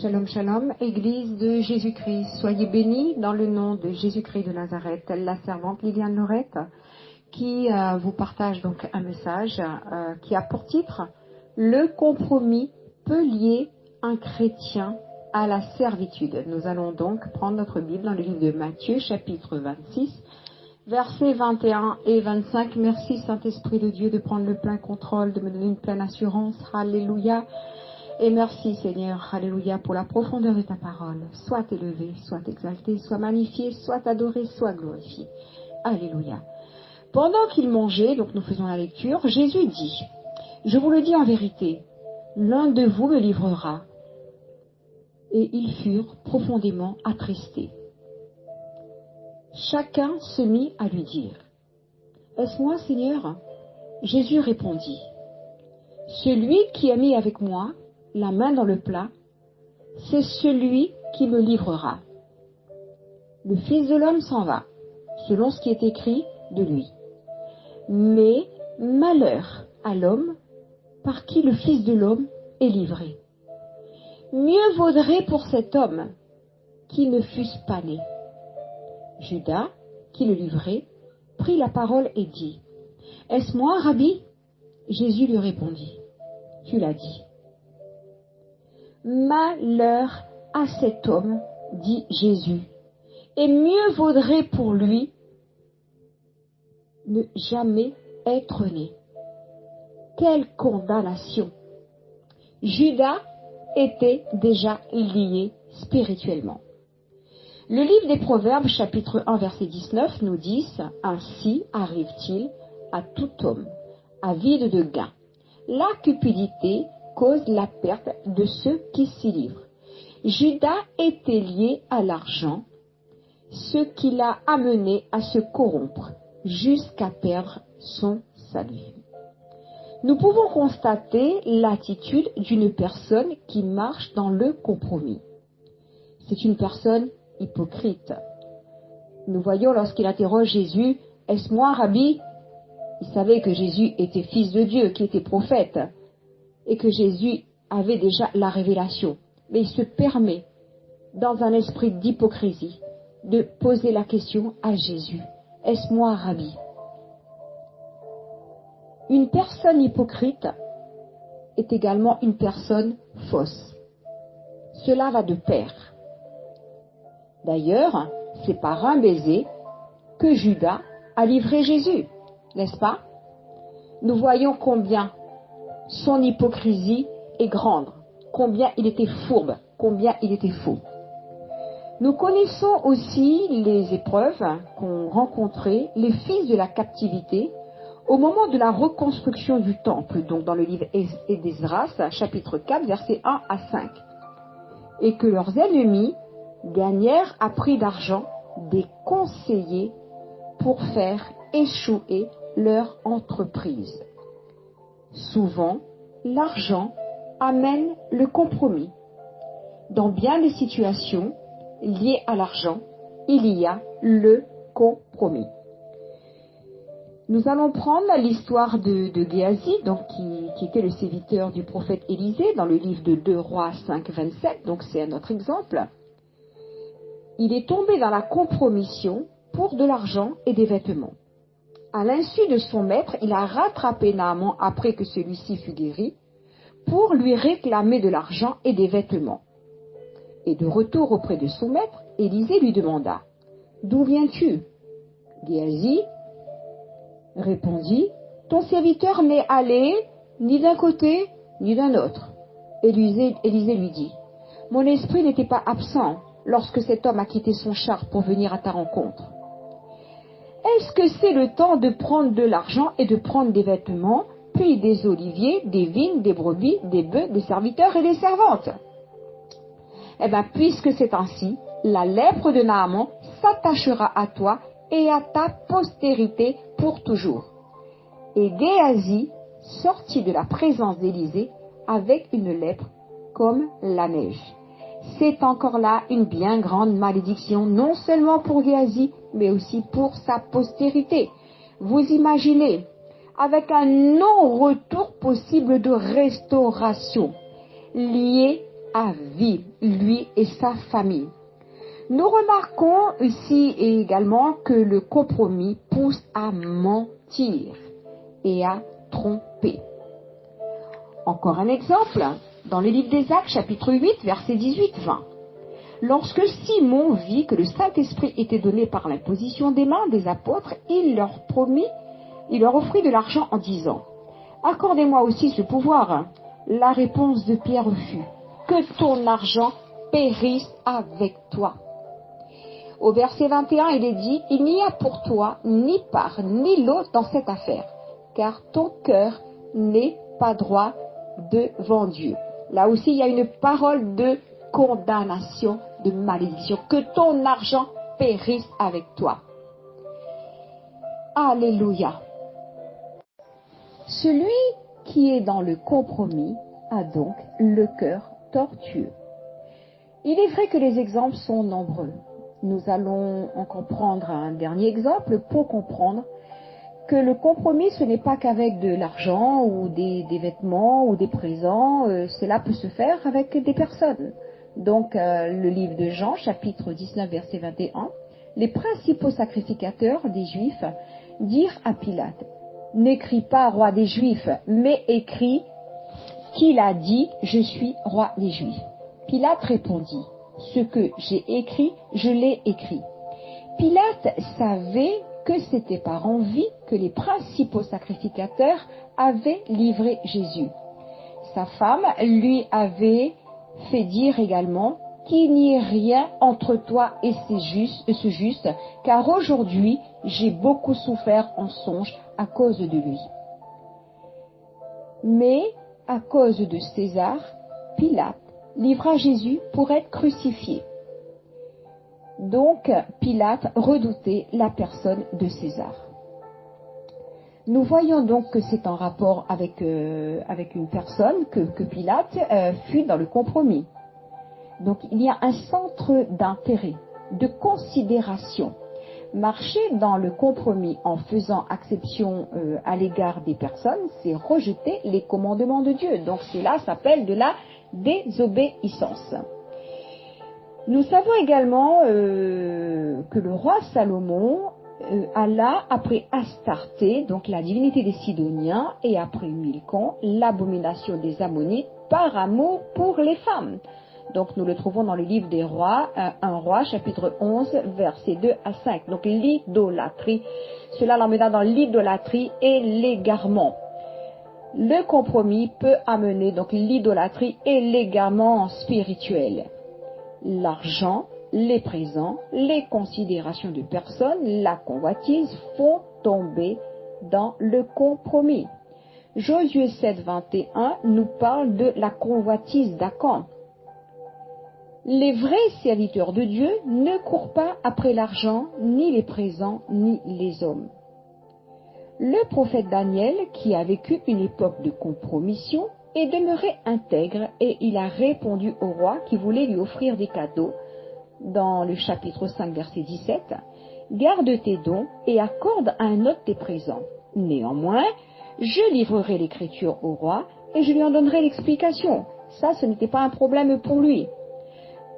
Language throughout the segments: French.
Shalom, shalom, Église de Jésus-Christ. Soyez bénis dans le nom de Jésus-Christ de Nazareth. La servante Liliane Lorette qui vous partage donc un message qui a pour titre « Le compromis peut lier un chrétien à la servitude ». Nous allons donc prendre notre Bible dans le livre de Matthieu, chapitre 26, versets 21 et 25. Merci Saint-Esprit de Dieu de prendre le plein contrôle, de me donner une pleine assurance. Alléluia. Et merci Seigneur, alléluia, pour la profondeur de ta parole. Sois élevé, sois exalté, sois magnifié, sois adoré, sois glorifié. Alléluia. Pendant qu'ils mangeaient, donc nous faisons la lecture, Jésus dit, « Je vous le dis en vérité, l'un de vous me livrera. » Et ils furent profondément attristés. Chacun se mit à lui dire, « Est-ce moi, Seigneur ?» Jésus répondit, « Celui qui a mis avec moi la main dans le plat, c'est celui qui me livrera. Le Fils de l'homme s'en va, selon ce qui est écrit de lui. Mais malheur à l'homme par qui le Fils de l'homme est livré. Mieux vaudrait pour cet homme qu'il ne fût pas né. » Judas, qui le livrait, prit la parole et dit, « Est-ce moi, Rabbi ?» Jésus lui répondit, « Tu l'as dit. » Malheur à cet homme, dit Jésus, et mieux vaudrait pour lui ne jamais être né. Quelle condamnation! Judas était déjà lié spirituellement. Le livre des Proverbes, chapitre 1, verset 19, nous dit « Ainsi arrive-t-il à tout homme, avide de gain. La cupidité cause la perte de ceux qui s'y livrent. » Judas était lié à l'argent, ce qui l'a amené à se corrompre jusqu'à perdre son salut. Nous pouvons constater l'attitude d'une personne qui marche dans le compromis. C'est une personne hypocrite. Nous voyons lorsqu'il interroge Jésus, « Est-ce moi, Rabbi ?» Il savait que Jésus était fils de Dieu, qui était prophète, et que Jésus avait déjà la révélation. Mais il se permet, dans un esprit d'hypocrisie, de poser la question à Jésus. « Est-ce moi, Rabbi ?» Une personne hypocrite est également une personne fausse. Cela va de pair. D'ailleurs, c'est par un baiser que Judas a livré Jésus, n'est-ce pas? Nous voyons combien son hypocrisie est grande, combien il était fourbe, combien il était faux. Nous connaissons aussi les épreuves qu'ont rencontrées les fils de la captivité au moment de la reconstruction du temple, donc dans le livre d'Esdras, chapitre 4, versets 1 à 5, et que leurs ennemis gagnèrent à prix d'argent des conseillers pour faire échouer leur entreprise. Souvent, l'argent amène le compromis. Dans bien des situations liées à l'argent, il y a le compromis. Nous allons prendre l'histoire de Géasi, donc qui était le serviteur du prophète Élisée, dans le livre de 2 Rois 5, 27, donc c'est un autre exemple. Il est tombé dans la compromission pour de l'argent et des vêtements. À l'insu de son maître, il a rattrapé Naaman après que celui-ci fut guéri, pour lui réclamer de l'argent et des vêtements. Et de retour auprès de son maître, Élisée lui demanda, « D'où viens-tu » Géasi répondit, « Ton serviteur n'est allé ni d'un côté ni d'un autre. » Élisée lui dit, « Mon esprit n'était pas absent lorsque cet homme a quitté son char pour venir à ta rencontre. Est-ce que c'est le temps de prendre de l'argent et de prendre des vêtements, puis des oliviers, des vignes, des brebis, des bœufs, des serviteurs et des servantes? Eh bien, puisque c'est ainsi, la lèpre de Naaman s'attachera à toi et à ta postérité pour toujours. » Et Géasi sortit de la présence d'Élisée avec une lèpre comme la neige. C'est encore là une bien grande malédiction, non seulement pour Géasi, mais aussi pour sa postérité. Vous imaginez, avec un non-retour possible de restauration, lié à vivre, lui et sa famille. Nous remarquons ici également que le compromis pousse à mentir et à tromper. Encore un exemple, dans le livre des Actes, chapitre 8, versets 18-20. Lorsque Simon vit que le Saint-Esprit était donné par l'imposition des mains des apôtres, il leur offrit de l'argent en disant « Accordez-moi aussi ce pouvoir. » La réponse de Pierre fut « Que ton argent périsse avec toi. » Au verset 21, il est dit « Il n'y a pour toi ni part ni lot dans cette affaire, car ton cœur n'est pas droit devant Dieu. » Là aussi, il y a une parole de condamnation, de malédiction. Que ton argent périsse avec toi. Alléluia. Celui qui est dans le compromis a donc le cœur tortueux. Il est vrai que les exemples sont nombreux. Nous allons encore prendre un dernier exemple pour comprendre que le compromis, ce n'est pas qu'avec de l'argent ou des vêtements ou des présents. Cela peut se faire avec des personnes. Donc, le livre de Jean, chapitre 19, verset 21, les principaux sacrificateurs des Juifs dirent à Pilate, « N'écris pas roi des Juifs, mais écris qu'il a dit, je suis roi des Juifs. » Pilate répondit, « Ce que j'ai écrit, je l'ai écrit. » Pilate savait que c'était par envie que les principaux sacrificateurs avaient livré Jésus. Sa femme lui avait fait dire également qu'il n'y ait rien entre toi et ce juste, car aujourd'hui j'ai beaucoup souffert en songe à cause de lui. Mais à cause de César, Pilate livra Jésus pour être crucifié. Donc, Pilate redoutait la personne de César. Nous voyons donc que c'est en rapport avec une personne que Pilate fut dans le compromis. Donc, il y a un centre d'intérêt, de considération. Marcher dans le compromis en faisant exception à l'égard des personnes, c'est rejeter les commandements de Dieu. Donc, cela s'appelle de la désobéissance. Nous savons également que le roi Salomon alla après Astarté, donc la divinité des Sidoniens, et après Milcom, l'abomination des Ammonites, par amour pour les femmes. Donc nous le trouvons dans le livre des rois, 1 roi, chapitre 11, versets 2 à 5. Donc l'idolâtrie, cela l'emmena dans l'idolâtrie et l'égarement. Le compromis peut amener donc l'idolâtrie et l'égarement spirituel. L'argent, les présents, les considérations de personnes, la convoitise font tomber dans le compromis. Josué 7, 21 nous parle de la convoitise d'Akan. Les vrais serviteurs de Dieu ne courent pas après l'argent, ni les présents, ni les hommes. Le prophète Daniel, qui a vécu une époque de compromission, est demeuré intègre et il a répondu au roi qui voulait lui offrir des cadeaux. Dans le chapitre 5, verset 17, « Garde tes dons et accorde à un autre tes présents. Néanmoins, je livrerai l'écriture au roi et je lui en donnerai l'explication. » Ça, ce n'était pas un problème pour lui.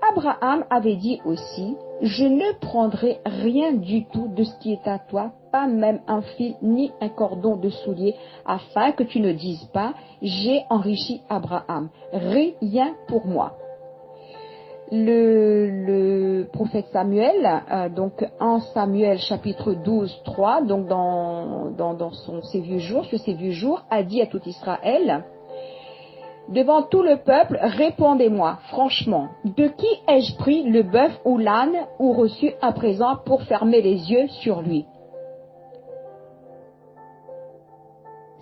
Abraham avait dit aussi, « Je ne prendrai rien du tout de ce qui est à toi, pas même un fil ni un cordon de soulier, afin que tu ne dises pas, j'ai enrichi Abraham. Rien pour moi. » Le prophète Samuel, donc en Samuel chapitre 12, 3, donc ses vieux jours, a dit à tout Israël, devant tout le peuple, répondez-moi, franchement, de qui ai-je pris le bœuf ou l'âne ou reçu un présent pour fermer les yeux sur lui?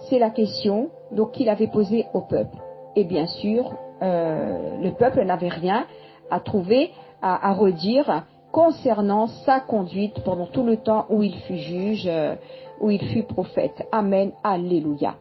C'est la question donc qu'il avait posée au peuple. Et bien sûr, le peuple n'avait rien à trouver, à redire concernant sa conduite pendant tout le temps où il fut juge, où il fut prophète. Amen, alléluia.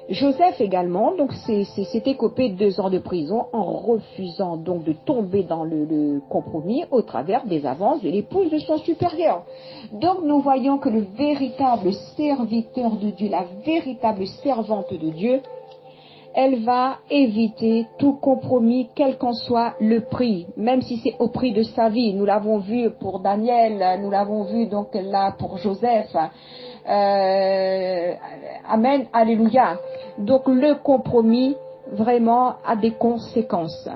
Joseph également, donc s'est écopé 2 ans de prison en refusant donc de tomber dans le compromis au travers des avances de l'épouse de son supérieur. Donc nous voyons que le véritable serviteur de Dieu, la véritable servante de Dieu, elle va éviter tout compromis, quel qu'en soit le prix, même si c'est au prix de sa vie. Nous l'avons vu pour Daniel, nous l'avons vu donc là pour Joseph. Amen, alléluia. Donc le compromis vraiment a des conséquences.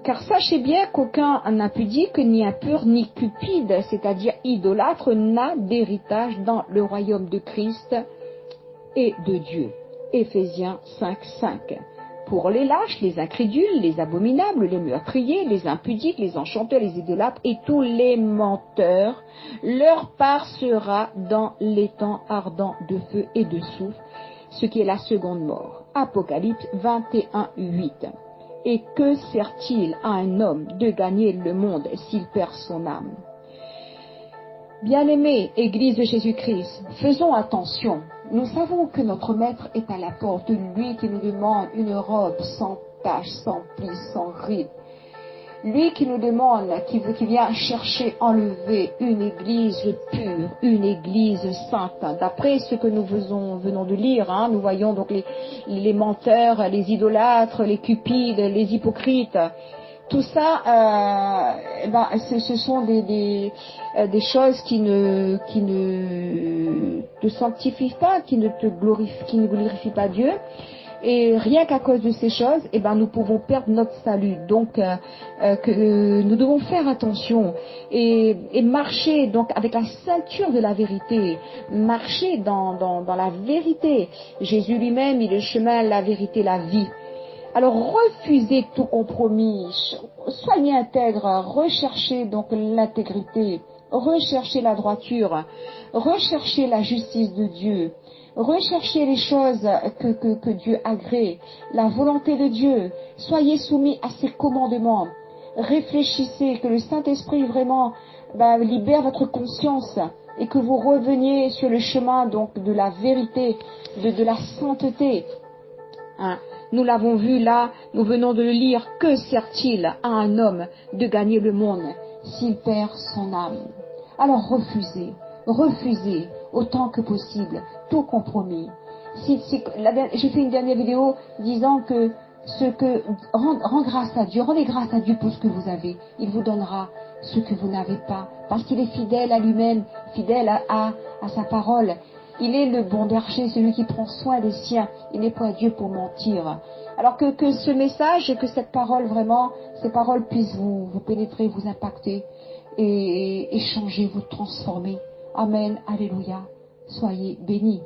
Car sachez bien qu'aucun impudique, ni impur, ni cupide, c'est-à-dire idolâtre, n'a d'héritage dans le royaume de Christ et de Dieu. Éphésiens 5:5. Pour les lâches, les incrédules, les abominables, les meurtriers, les impudiques, les enchanteurs, les idolâtres et tous les menteurs, leur part sera dans l'étang ardent de feu et de soufre, ce qui est la seconde mort. Apocalypse 21:8. Et que sert-il à un homme de gagner le monde s'il perd son âme? Bien-aimée Église de Jésus-Christ, faisons attention. Nous savons que notre Maître est à la porte, lui qui nous demande une robe sans tache, sans pli, sans ride. Lui qui nous demande, qui vient chercher, enlever une église pure, une église sainte. D'après ce que nous venons de lire, nous voyons donc les menteurs, les idolâtres, les cupides, les hypocrites. Tout ça, ce sont des choses qui ne te sanctifient pas, qui ne glorifient pas Dieu. Et rien qu'à cause de ces choses, nous pouvons perdre notre salut. Donc, que nous devons faire attention et marcher donc avec la ceinture de la vérité, marcher dans la vérité. Jésus lui-même, il est le chemin, la vérité, la vie. Alors, refusez tout compromis, soyez intègre, recherchez donc l'intégrité, recherchez la droiture, recherchez la justice de Dieu. Recherchez les choses que Dieu agrée, la volonté de Dieu. Soyez soumis à ses commandements. Réfléchissez, que le Saint-Esprit vraiment libère votre conscience et que vous reveniez sur le chemin donc de la vérité, de la sainteté. Nous l'avons vu là, nous venons de le lire. Que sert-il à un homme de gagner le monde s'il perd son âme? Alors refusez autant que possible tout compromis. J'ai fait une dernière vidéo disant que rends grâce à Dieu, rendez grâce à Dieu pour ce que vous avez. Il vous donnera ce que vous n'avez pas, parce qu'il est fidèle à lui-même, fidèle à sa parole. Il est le bon berger, celui qui prend soin des siens. Il n'est pas Dieu pour mentir. Alors que ce message, que cette parole vraiment, ces paroles puissent vous pénétrer, vous impacter et changer, vous transformer. Amen, alléluia. Soyez bénis.